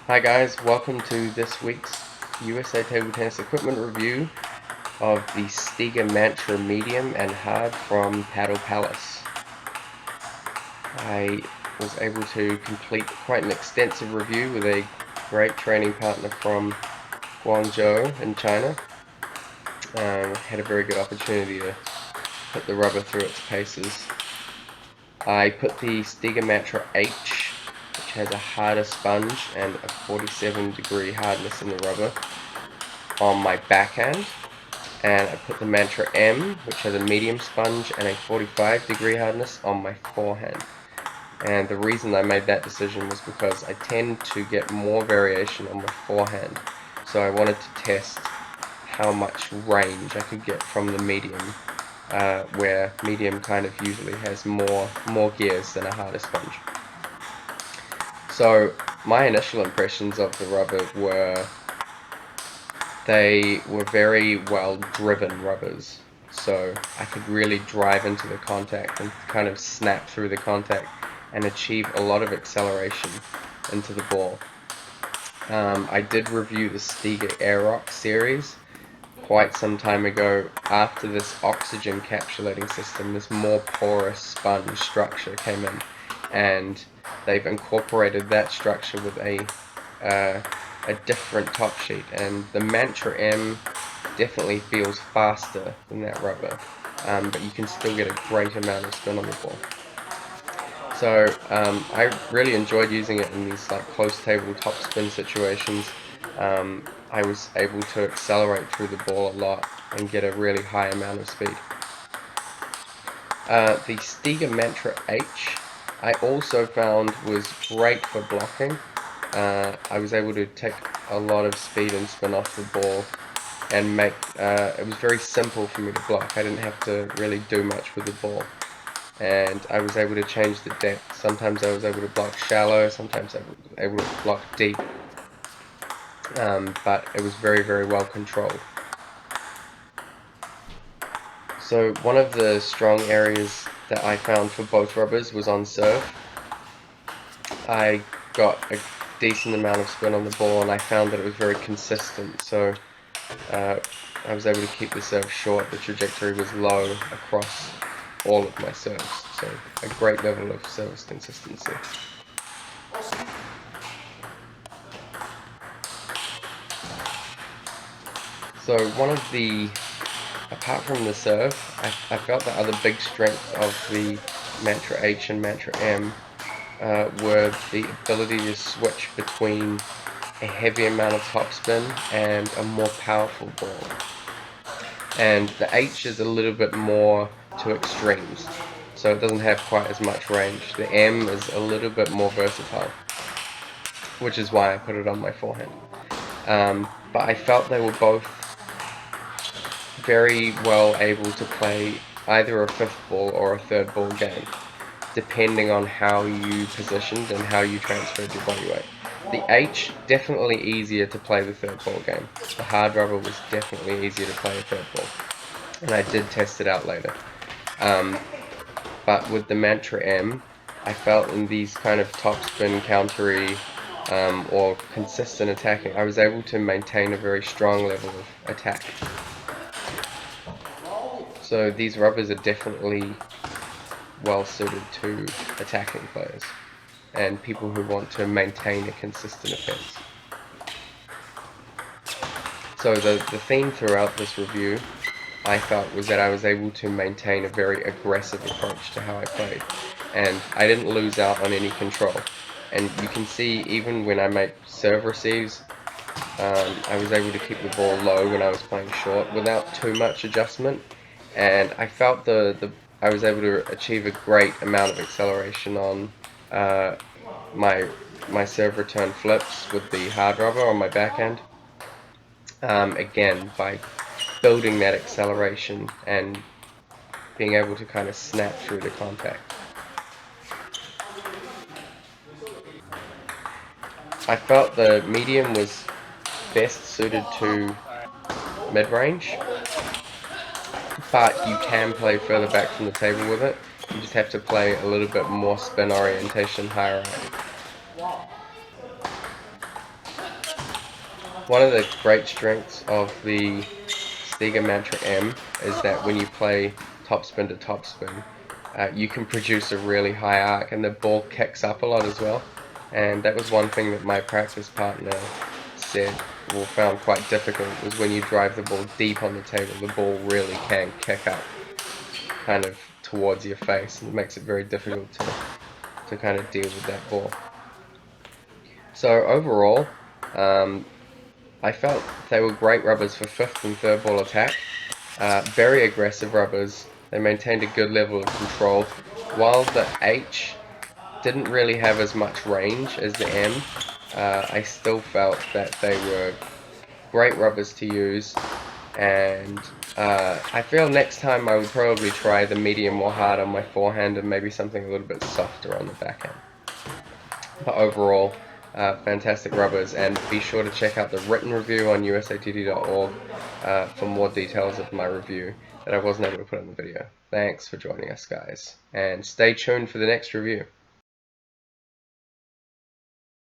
Hi guys, welcome to this week's USA Table Tennis Equipment review of the Stiga Mantra Medium and Hard from Paddle Palace. I was able to complete quite an extensive review with a great training partner from Guangzhou in China. Had a very good opportunity to put the rubber through its paces. I put the Stiga Mantra H, which has a harder sponge and a 47-degree hardness in the rubber, on my backhand, and I put the Mantra M, which has a medium sponge and a 45-degree hardness, on my forehand. And the reason I made that decision was because I tend to get more variation on my forehand, so I wanted to test how much range I could get from the medium, where medium kind of usually has more gears than a harder sponge. So my initial impressions of the rubber were they were very well driven rubbers, so I could really drive into the contact and kind of snap through the contact and achieve a lot of acceleration into the ball. I did review the Stiga Aerox series quite some time ago. After this oxygen encapsulating system, this more porous sponge structure came in, and they've incorporated that structure with a different top sheet, and the Mantra M definitely feels faster than that rubber, but you can still get a great amount of spin on the ball. So I really enjoyed using it in these like close table top spin situations. I was able to accelerate through the ball a lot and get a really high amount of speed. The Stiga Mantra H I also found was great for blocking. I was able to take a lot of speed and spin off the ball and make it was very simple for me to block. I didn't have to really do much with the ball, and I was able to change the depth. Sometimes I was able to block shallow, sometimes I was able to block deep, but it was very well controlled. So one of the strong areas that I found for both rubbers was on serve. I got a decent amount of spin on the ball, and I found that it was very consistent, so I was able to keep the serve short. The trajectory was low across all of my serves, so a great level of service consistency. So apart from the serve, I felt the other big strength of the Mantra H and Mantra M were the ability to switch between a heavy amount of topspin and a more powerful ball. And the H is a little bit more to extremes, so it doesn't have quite as much range. The M is a little bit more versatile, which is why I put it on my forehand. But I felt they were both very well able to play either a fifth ball or a third ball game, depending on how you positioned and how you transferred your body weight. The H, definitely easier to play the third ball game. The hard rubber was definitely easier to play a third ball, and I did test it out later. But with the Mantra M, I felt in these kind of topspin countery or consistent attacking, I was able to maintain a very strong level of attack. So these rubbers are definitely well suited to attacking players and people who want to maintain a consistent offense. So the theme throughout this review, I felt, was that I was able to maintain a very aggressive approach to how I played, and I didn't lose out on any control. And you can see, even when I make serve receives, I was able to keep the ball low when I was playing short without too much adjustment, and I felt I was able to achieve a great amount of acceleration on my serve return flips with the hard rubber on my backhand. Again, by building that acceleration and being able to kind of snap through the contact. I felt the medium was best suited to mid-range, but you can play further back from the table with it. You just have to play a little bit more spin orientation higher up. one of the great strengths of the Stiga Mantra M is that when you play topspin to topspin, you can produce a really high arc, and the ball kicks up a lot as well. And that was one thing that my practice partner said, or found quite difficult, was when you drive the ball deep on the table, the ball really can kick up kind of towards your face, and it makes it very difficult to kind of deal with that ball. So overall, I felt they were great rubbers for fifth and third ball attack. Very aggressive rubbers. They maintained a good level of control. While the H didn't really have as much range as the M, I still felt that they were great rubbers to use. And I feel next time I would probably try the medium or hard on my forehand and maybe something a little bit softer on the backhand. But overall, fantastic rubbers, and be sure to check out the written review on USATT.org for more details of my review that I wasn't able to put in the video. Thanks for joining us, guys, and stay tuned for the next review.